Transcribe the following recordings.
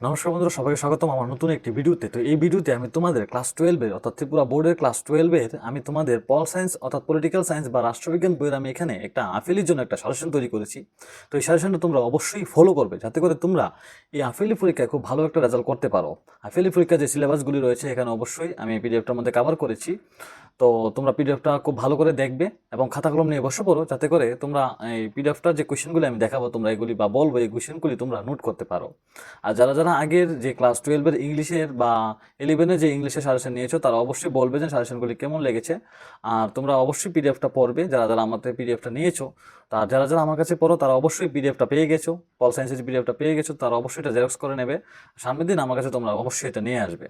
নমস্কার বন্ধুরা, সবাইকে স্বাগতম আমার নতুন একটি ভিডিওতে। তো এই ভিডিওতে আমি তোমাদের ক্লাস 12-এর অর্থাৎ ত্রিপুরা বোর্ডের ক্লাস 12-এর আমি তোমাদের পল সায়েন্স অর্থাৎ পলিটিক্যাল সায়েন্স বা রাষ্ট্রবিজ্ঞান বইয়ের আমি এখানে একটা আফেলির জন্য একটা সাজেশন তৈরি করেছি। তো এই সাজেশনটা তোমরা অবশ্যই ফলো করবে যাতে করে তোমরা এই আফেলি পরীক্ষায় খুব ভালো একটা রেজাল্ট করতে পারো। আফেলি পরীক্ষার যে সিলেবাসগুলি রয়েছে এখানে অবশ্যই আমি পিডিএফটার মধ্যে কভার করেছি। তো তোমরা পিডিএফটা খুব ভালো করে দেখবে এবং খাতা কলম নিয়ে বসে পড়ো যাতে করে তোমরা এই পিডিএফটার যে কোয়েশ্চেনগুলি আমি দেখাবো তোমরা এগুলি বা বলবো এই কোয়েশ্চেনগুলি তোমরা নোট করতে পারো। আর যারা যারা আগের যে ক্লাস 12-এর ইংলিশের বা 11-এর যে ইংলিশের সাজেশন নিয়েছো তারা অবশ্যই বলবে যে সাজেশনগুলি কেমন লেগেছে। আর তোমরা অবশ্যই পিডিএফটা পড়বে যারা যারা আমাদের পিডিএফটা নিয়েছো। তা যারা যারা আমার কাছে পড়ো তারা অবশ্যই পিডিএফটা পেয়ে গেছো, পল সায়েন্সের পিডিএফটা পেয়ে গেছো, তারা অবশ্যই এটা জেরক্স করে নেবে। সামনের দিন আমার কাছে তোমরা অবশ্যই এটা নিয়ে আসবে।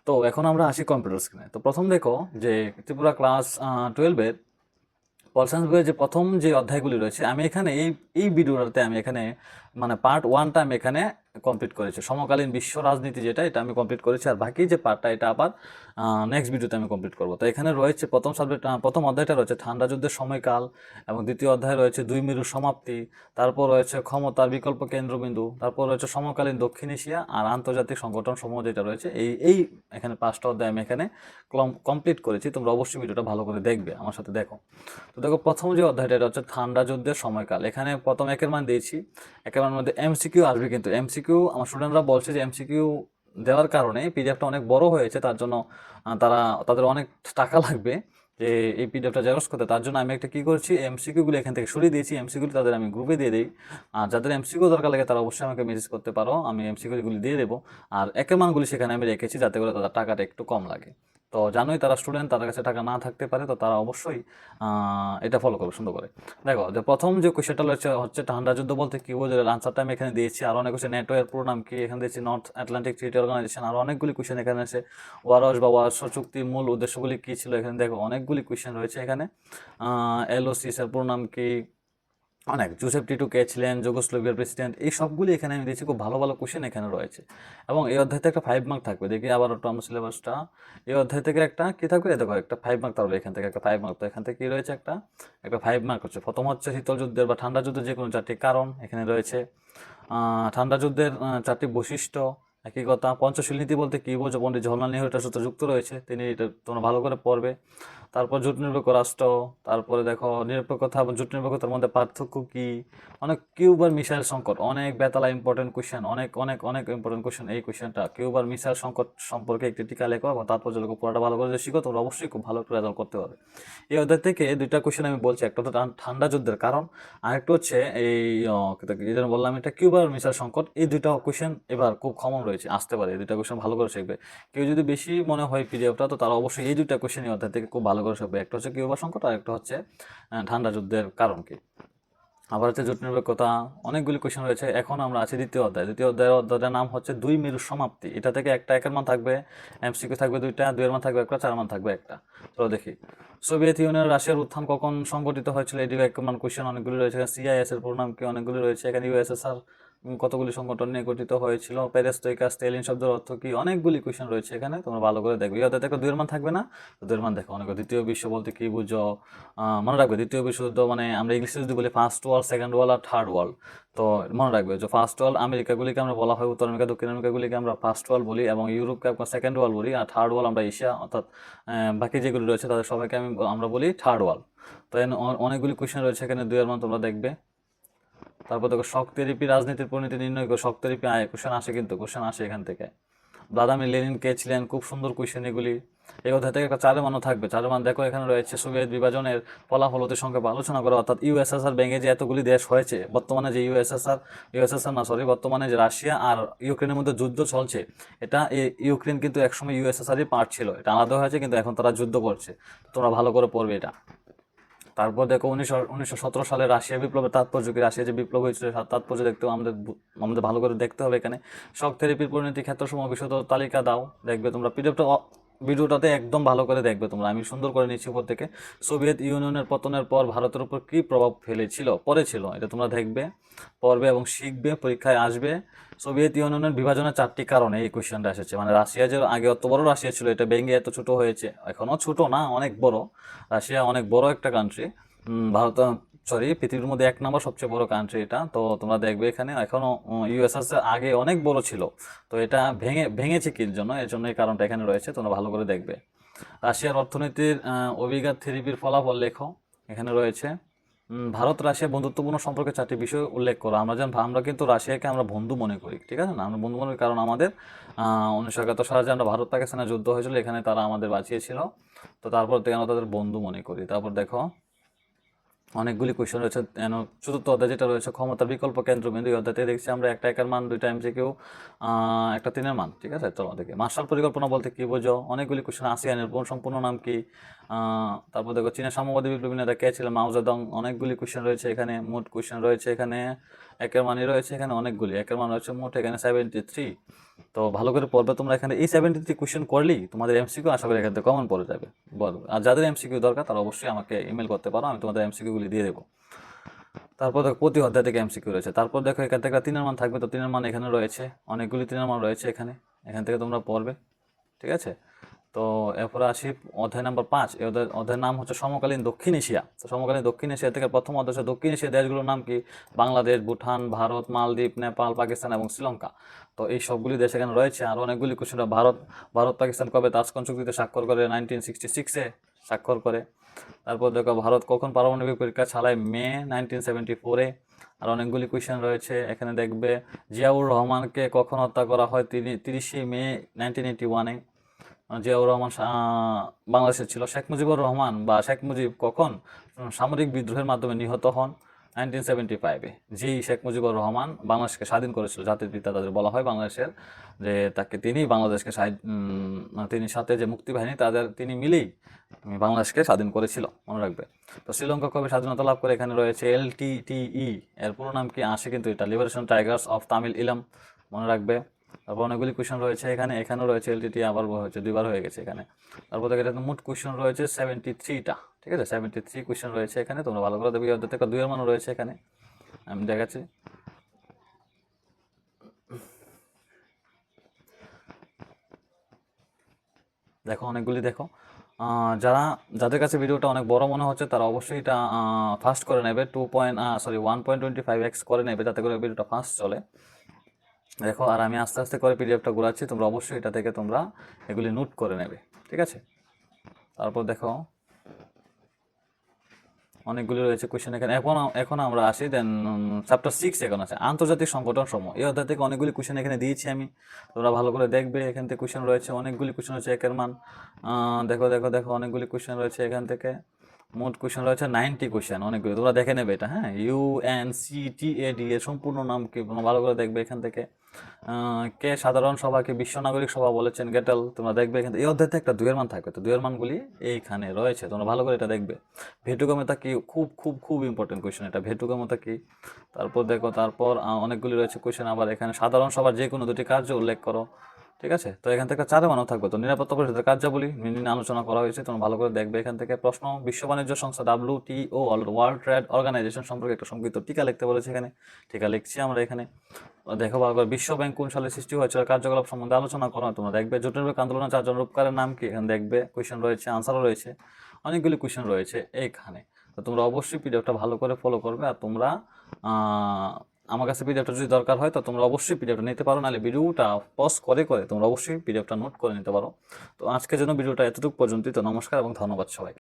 তো এখন আমরা আসি কম্পিউটার স্ক্রিনে। তো প্রথম দেখো যে ত্রিপুরা ক্লাস 12-এর পল সায়েন্স বইয়ের যে প্রথম যে অধ্যায়গুলি রয়েছে আমি এখানে এই ভিডিওটাতে আমি এখানে মানে পার্ট 1টা আমি এখানে কমপ্লিট করেছি। সমকালীন বিশ্ব রাজনীতি যেটা এটা আমি কমপ্লিট করেছি, আর বাকি যে পার্টটা এটা আবার নেক্সট ভিডিওতে আমি কমপ্লিট করবো। তো এখানে রয়েছে প্রথম অধ্যায়টা রয়েছে ঠান্ডা যুদ্ধের সময়কাল, এবং দ্বিতীয় অধ্যায় রয়েছে দুই মেরুর সমাপ্তি, তারপর রয়েছে ক্ষমতার বিকল্প কেন্দ্রবিন্দু, তারপর রয়েছে সমকালীন দক্ষিণ এশিয়া আর আন্তর্জাতিক সংগঠন সমূহ যেটা রয়েছে এই এই এখানে 5টা অধ্যায় আমি এখানে কমপ্লিট করেছি। তোমরা অবশ্যই ভিডিওটা ভালো করে দেখবে, আমার সাথে দেখো। তো দেখো প্রথম যে অধ্যায়টা এটা হচ্ছে ঠান্ডা যুদ্ধের সময়কাল। এখানে প্রথম একের মান দিয়েছি, একের মানের মধ্যে এমসিকিউ আসবে, কিন্তু এমসিকিউ আমার স্টুডেন্টরা বলছে যে এমসিকিউ দেওয়ার কারণে পিডিএফটা অনেক বড় হয়েছে, তার জন্য তাদের অনেক টাকা লাগবে যে এই পিডিএফটা জেরক্স করতে। তার জন্য আমি একটা কী করছি, এমসিকিউগুলো এখান থেকে সরিয়ে দিয়েছি, এমসিকিউ তাদের আমি গ্রুপে দিয়ে দিই। আর যাদের এমসিকিউ দরকার লাগে তারা অবশ্যই আমাকে মেসেজ করতে পারো, আমি এমসিকিউগুলি দিয়ে দেবো। আর একের মানগুলি সেখানে আমি রেখেছি যাতে করে তাদের টাকাটা একটু কম লাগে। তো জানোই তারা স্টুডেন্ট, তাদের কাছে টাকা না থাকতে পারে, তো তারা অবশ্যই এটা ফলো করবে সুন্দর করে। দেখো যে প্রথম যে কোয়েশ্চেনটা হচ্ছে ঠান্ডা যুদ্ধ বলতে কি বোঝো, আনসারটা আমি এখানে দিয়েছি। আর অনেক কোয়েশ্চেন নেটো এর পুরো নাম কি এখানে দিয়েছি, নর্থ আটলান্টিক ট্রিটি অর্গানাইজেশন। আর অনেকগুলি কোয়েশ্চেন এখানে আছে, ওয়ারস বা ওয়ারশ চুক্তির মূল উদ্দেশ্যগুলি কী ছিল, এখানে দেখো অনেকগুলি কোয়েশ্চেন রয়েছে এখানে। এলওসি এর পুরো নাম কি, অনেক জোসেফ টিটু কে ছিলেন যুগোস্লোভিয়ার প্রেসিডেন্ট, এই সবগুলি এখানে আমি দিয়েছি। খুব ভালো ভালো কোশ্চেন এখানে রয়েছে এবং এই অধ্যায় থেকে একটা 5 মার্ক থাকবে। দেখি আবার একটু আমার সিলেবাসটা, এই অধ্যায় থেকে একটা কি থাকবে, দেখো একটা 5 মার্ক থাকবে, এখান থেকে একটা 5 মার্ক। তো এখান থেকে কি রয়েছে, একটা একটা 5 মার্ক হচ্ছে। প্রথম হচ্ছে শীতল যুদ্ধের বা ঠান্ডা যুদ্ধের যে কোনো 4টি কারণ এখানে রয়েছে। ঠান্ডা যুদ্ধের 4টি বৈশিষ্ট্য, একই কথা। পঞ্চশীল নীতি বলতে কী বোঝো, পণ্ডিত জওহরলাল নেহরু এটার সাথে যুক্ত রয়েছে, তিনি এটা তোমরা ভালো করে পড়বে। তারপর জোট নিরপেক্ষ রাষ্ট্র, তারপরে দেখো নিরপেক্ষতা এবং জোট নিরপেক্ষতার মধ্যে পার্থক্য কী, অনেক কিউবার মিসাইল সংকট, অনেক বেতালা ইম্পর্টেন্ট কোয়েশ্চেন, অনেক অনেক অনেক ইম্পর্টেন্ট কোয়েশ্চেন এই কোয়েশ্চেনটা। কিউবার মিসাইল সংকট সম্পর্কে একটি টিকা লেখো এবং তারপর যদি পুরোটা ভালো করে শিখো তোমরা অবশ্যই খুব ভালো একটা রেজাল্ট করতে পারবে। এই অধ্যায় থেকে দুইটা কোয়েশ্চেন আমি বলছি, একটা হচ্ছে ঠান্ডা যুদ্ধের কারণ, আরেকটা হচ্ছে এই এই জন্য বললাম এটা কিউবার মিসাইল সংকট। এই দুইটা কোয়েশ্চেন এবার খুব কমন রয়েছে, আসতে পারে, এই দুইটা কোয়েশ্চেন ভালো করে শিখবে। কেউ যদি বেশি মনে হয় পিডিএফটা, তো তারা অবশ্যই এই দুইটা কোয়েশ্চেন এই অধ্যায় থেকে খুব ভালো করে শিখবে। একটা হচ্ছে কিউবা সংকট আর একটা হচ্ছে ঠান্ডা যুদ্ধের কারণ কি। আবার হচ্ছে জোট নিরপেক্ষতা, অনেকগুলি কোয়েশ্চেন রয়েছে। এখন আমরা আছি দ্বিতীয় অধ্যায়। দ্বিতীয় অধ্যায়ের নাম হচ্ছে দুই মেরুর সমাপ্তি। এটা থেকে একটা একের মান থাকবে, এমসিকিউ থাকবে দুইটা, দুইয়ের মান থাকবে একটা, চার মান থাকবে একটা। চলো দেখি, সোভিয়েত ইউনিয়ন রাশিয়ার উত্থান কখন সংঘটিত হয়েছিল, এদিকে এক মান কোয়েশ্চেন অনেকগুলি রয়েছে। সিআইএস এর পুরো নাম কি, অনেকগুলি রয়েছে এখানে। ইউএসএসআর কতগুলি সংগঠন নিয়ে গঠিত হয়েছিল, পেরেস্ট্রোইকা, স্টেলিন শব্দের অর্থ কি, অনেকগুলি কোয়েশ্চেন রয়েছে এখানে, তোমরা ভালো করে দেখবে। এই অধ্যায় একটা দুইয়ের মান থাকবে না, তো দুইয়ের মান দেখো অনেক। দ্বিতীয় বিশ্ব বলতে কি বুঝো, মনে রাখবে দ্বিতীয় বিশ্বযুদ্ধ মানে আমরা ইংলিশে যদি বলি ফার্স্ট ওয়ার্ল্ড, সেকেন্ড ওয়ার্ল্ড আর থার্ড ওয়ার্ল্ড। তো মনে রাখবে যে ফার্স্ট ওয়ার্ল্ড আমেরিকাগুলিকে আমরা বলা হয়, উত্তর আমেরিকা দক্ষিণ আমেরিকাগুলিকে আমরা ফার্স্ট ওয়ার্ল্ড বলি, এবং ইউরোপকে আমরা সেকেন্ড ওয়ার্ল্ড বলি, আর থার্ড ওয়ার্ল্ড আমরা এশিয়া অর্থাৎ বাকি যেগুলি রয়েছে তাদের সবাইকে আমরা বলি থার্ড ওয়ার্ল্ড। তো অনেকগুলি কোয়েশ্চেন রয়েছে এখানে, দুইয়ের মান তোমরা দেখবে। তারপর দেখো শক থেরাপি, রাজনীতির পরিণতি নির্ণয় করো। শক থেরাপি কোশ্চেন আসে, কিন্তু কোশ্চেন আসে এখান থেকে। ভ্লাদিমির লেনিন কে ছিলেন, খুব সুন্দর কোয়েশ্চেন এগুলি। এই অধ্যায় থেকে একটা চারের মানও থাকবে। চারের মান দেখো এখানে রয়েছে সোভিয়েত বিভাজনের ফলাফল অতি সংক্ষেপে আলোচনা করা, অর্থাৎ ইউএসএসআর ভেঙে যে এতগুলি দেশ হয়েছে, বর্তমানে যে ইউএসএসআর না সরি, বর্তমানে যে রাশিয়া আর ইউক্রেনের মধ্যে যুদ্ধ চলছে, এটা ইউক্রেন কিন্তু একসময় ইউএসএসআরই পার্ট ছিল, এটা আলাদা হয়েছে, কিন্তু এখন তারা যুদ্ধ করছে। তোমরা ভালো করে পড়বে এটা। তারপর দেখো 1917 সালে রাশিয়া বিপ্লবের তাৎপর্য কি, রাশিয়া যে বিপ্লব হয়েছিল তাৎপর্য দেখতেও আমাদের ভালো করে দেখতে হবে এখানে। শক থেরাপির পরিণতি ক্ষেত্রসমূহ বিশদ তালিকা দাও, দেখবে তোমরা পিডিএফটা ভিডিওটাতে একদম ভালো করে দেখবে তোমরা, আমি সুন্দর করে নিচ্ছি উপর থেকে। সোভিয়েত ইউনিয়নের পতনের পর ভারতের উপর কী প্রভাব পড়েছিল এটা তোমরা দেখবে, পড়বে এবং শিখবে, পরীক্ষায় আসবে। সোভিয়েত ইউনিয়নের বিভাজনের 4টি কারণে এই কোয়েশ্চেনটা এসেছে, মানে রাশিয়া যে আগে অত বড় রাশিয়া ছিল এটা ভেঙে এত ছোট হয়েছে, এখনও ছোট না, অনেক বড়। রাশিয়া অনেক বড় একটা কান্ট্রি। ভারত সরি, পৃথিবীর মধ্যে 1 নম্বর সবচেয়ে বড় কান্ট্রি এটা। তো তোমরা দেখবে এখানে এখনো ইউএসএসআর আগে অনেক বড় ছিল, তো এটা ভেঙেছে কি জন্য, এর জন্য এই কারণটা এখানে রয়েছে, তোমরা ভালো করে দেখবে। রাশিয়ার অর্থনীতির অভিঘাত থেরাপির ফলাফল লেখো, এখানে রয়েছে। ভারত রাশিয়া বন্ধুত্বপূর্ণ সম্পর্কে 4টি বিষয় উল্লেখ করো। আমরা কিন্তু রাশিয়াকে আমরা বন্ধু মনে করি, ঠিক আছে না? আমরা বন্ধু মনে করি কারণ আমাদের 1971 সালে যে আমরা ভারত পাকিস্তানের যুদ্ধ হয়েছিল, এখানে তারা আমাদের বাঁচিয়েছিল, তো তারপর থেকে আমরা তাদের বন্ধু মনে করি। তারপর দেখো অনেকগুলি কোয়েশ্চেন রয়েছে। চতুর্থ অধ্যায় যেটা রয়েছে ক্ষমতার বিকল্প কেন্দ্রবিন্দু, এই অধ্যায়তে দেখছি আমরা একটা একের মান, দুইটা এমসিকিউ, একটা 3-এর মান, ঠিক আছে? চলো দেখি মার্শাল পরিকল্পনা বলতে কি বোঝো। অনেকগুলি কোয়েশ্চেন। আসিয়ানের সম্পূর্ণ নাম কি? তারপর দেখো চীনের সাম্যবাদী বিপ্লবী নেতা কে ছিলেন? মাও জেদং। অনেকগুলি কোয়েশ্চেন রয়েছে এখানে, মোট কোয়েশ্চেন রয়েছে এখানে একের মানই রয়েছে এখানে অনেকগুলি, একের মান রয়েছে মোট এখানে 73। তো ভালো করে পড়বে তোমরা। এখানে এই 73 কোয়েশ্চেন করলেই তোমাদের এমসিকিউ আশা করি এখান থেকে কমন পড়ে যাবে। বলো, আর যাদের এমসিকিউ দরকার তারা অবশ্যই আমাকে ইমেল করতে পারো, আমি তোমাদের এমসিকিউগুলি দিয়ে দেবো। তারপর দেখো প্রতি অধ্যায় থেকে এমসিকিউ রয়েছে। তারপর দেখো এখান থেকে 3-এর মান থাকবে, তো 3-এর মান এখানে রয়েছে, অনেকগুলি 3-এর মান রয়েছে এখানে, এখান থেকে তোমরা পড়বে, ঠিক আছে? তো এরপরে আসি অধ্যায় নাম্বার 5। এই অধ্যায়ের নাম হচ্ছে সমকালীন দক্ষিণ এশিয়া। তো সমকালীন দক্ষিণ এশিয়া থেকে প্রথম অধ্যায় হচ্ছে দক্ষিণ এশিয়ার দেশগুলোর নাম কি? বাংলাদেশ, ভুটান, ভারত, মালদ্বীপ, নেপাল, পাকিস্তান এবং শ্রীলঙ্কা। তো এই সবগুলি দেশ এখানে রয়েছে। আর অনেকগুলি কোশ্চেন। ভারত পাকিস্তান কবে তাজকন চুক্তিতে স্বাক্ষর করে? 1966-এ স্বাক্ষর করে। তারপর দেখো ভারত কখন পারমাণবিক পরীক্ষা চালায়? মে 1974-এ। আর অনেকগুলি কোয়েশ্চেন রয়েছে এখানে দেখবে। জিয়াউর রহমানকে কখন হত্যা করা হয়? 30 মে 1981-এ। জিয়াউর রহমান বাংলাদেশের ছিল। শেখ মুজিবুর রহমান বা শেখ মুজিব কখন সামরিক বিদ্রোহের মাধ্যমে নিহত হন? 1975-এ। যেই শেখ মুজিবুর রহমান বাংলাদেশকে স্বাধীন করেছিল, জাতির পিতা তাদের বলা হয় বাংলাদেশের, যে তিনি বাংলাদেশকে তিনি সাথে যে মুক্তিবাহিনী তিনি মিলেই বাংলাদেশকে স্বাধীন করেছিল, মনে রাখবে। তো শ্রীলঙ্কা কবে স্বাধীনতা লাভ করে? এখানে রয়েছে LTTE। এর পুরো নাম কি? আসে কিন্তু এটা, লিবারেশন টাইগার্স অফ তামিল ইলাম, মনে রাখবে। তারপর অনেকগুলি কোয়েশ্চেন রয়েছে এখানেও রয়েছে LTTE, আবার হয়েছে, 2বার হয়ে গেছে এখানে। তারপর দেখে এটা মোট কোয়েশ্চেন রয়েছে 73টা, ঠিক আছে? 73 কোয়েশ্চেন রয়েছে এখানে, তোমরা ভালো করে দেখবে। অর্ধেক থেকে 2-এর মানও রয়েছে এখানে, আমি দেখাচ্ছি। দেখো অনেকগুলি দেখো। যাদের কাছে ভিডিওটা অনেক বড় মনে হচ্ছে তারা অবশ্যই এটা ফাস্ট করে নেবে, 1.25x করে নেবে, যাতে করে ভিডিওটা ফাস্ট চলে। দেখো, আর আমি আস্তে আস্তে করে পিডিএফটা ঘোরাচ্ছি, তোমরা অবশ্যই এটা থেকে তোমরা এগুলি নোট করে নেবে, ঠিক আছে? তারপর দেখো অনেকগুলি রয়েছে কোয়েশ্চেন এখানে। এখন আমরা আসি দেন চ্যাপ্টার 6 এখন আছে আন্তর্জাতিক সংগঠন সমূহ। এই অধ্যায় থেকে অনেকগুলি কোয়েশ্চেন এখানে দিয়েছি আমি, তোমরা ভালো করে দেখবে। এখান থেকে কোয়েশ্চেন রয়েছে, অনেকগুলি কোয়েশ্চেন রয়েছে একের মান। দেখো দেখো দেখো অনেকগুলি কোয়েশ্চেন রয়েছে এখান থেকে, মোট কোয়েশ্চেন রয়েছে 90 কোয়েশ্চেন, অনেকগুলো। তোমরা দেখে নেবে এটা, হ্যাঁ। UNCTAD এর সম্পূর্ণ নাম কি? তোমরা ভালো করে দেখবে এখান থেকে। কে সাধারণ সভাকে বিশ্ব নাগরিক সভা বলেছেন? গেটেল। তোমরা দেখবে এখান থেকে। এই অধ্যায়তে একটা 2-এর মান থাকবে, তো 2-এর মানগুলি এইখানে রয়েছে, তোমরা ভালো করে এটা দেখবে। ভেটুগামিতা কি? খুব খুব খুব ইম্পর্টেন্ট কোয়েশ্চেন এটা, ভেটুগামিতা কি? তারপর দেখো, তারপর অনেকগুলি রয়েছে কোয়েশ্চেন আবার এখানে। সাধারণ সভার যে কোনো 2টি কার্য উল্লেখ করো, ঠিক আছে? তো এখান থেকে 4-এর মানও থাকবে। তো নিরাপত্তা পরিষদের কার্যাবলী নিয়ে আলোচনা করা হয়েছে, তোমরা ভালো করে দেখবে এখান থেকে। প্রশ্ন, বিশ্ব বাণিজ্য সংস্থা WTO ওয়ার্ল্ড ট্রেড অর্গানাইজেশন সম্পর্কে একটা সংক্ষিপ্ত টিকা লিখতে বলেছে এখানে, টিকা লিখছি আমরা এখানে। দেখো ভালো করে। বিশ্ব ব্যাংক কোন সালে সৃষ্টি হয়েছিল? কার্যকলাপ সম্বন্ধে আলোচনা করো, তোমরা দেখবে। জোটের আন্দোলনের 4 জন রূপকারের নাম কি? এখানে দেখবে কোয়েশ্চেন রয়েছে, আনসারও রয়েছে, অনেকগুলি কোয়েশ্চেন রয়েছে এইখানে। তো তোমরা অবশ্যই পিডিএফটা ভালো করে ফলো করবে। আর তোমরা আমার কাছে পিডিএফটা যদি দরকার হয় তো তোমরা অবশ্যই পিডিএফটা নিতে পারো, নাহলে ভিডিওটা পজ করে করে তোমরা অবশ্যই পিডিএফটা নোট করে নিতে পারো। তো আজকের জন্য ভিডিওটা এতটুকু পর্যন্তই। তো নমস্কার এবং ধন্যবাদ সবাই।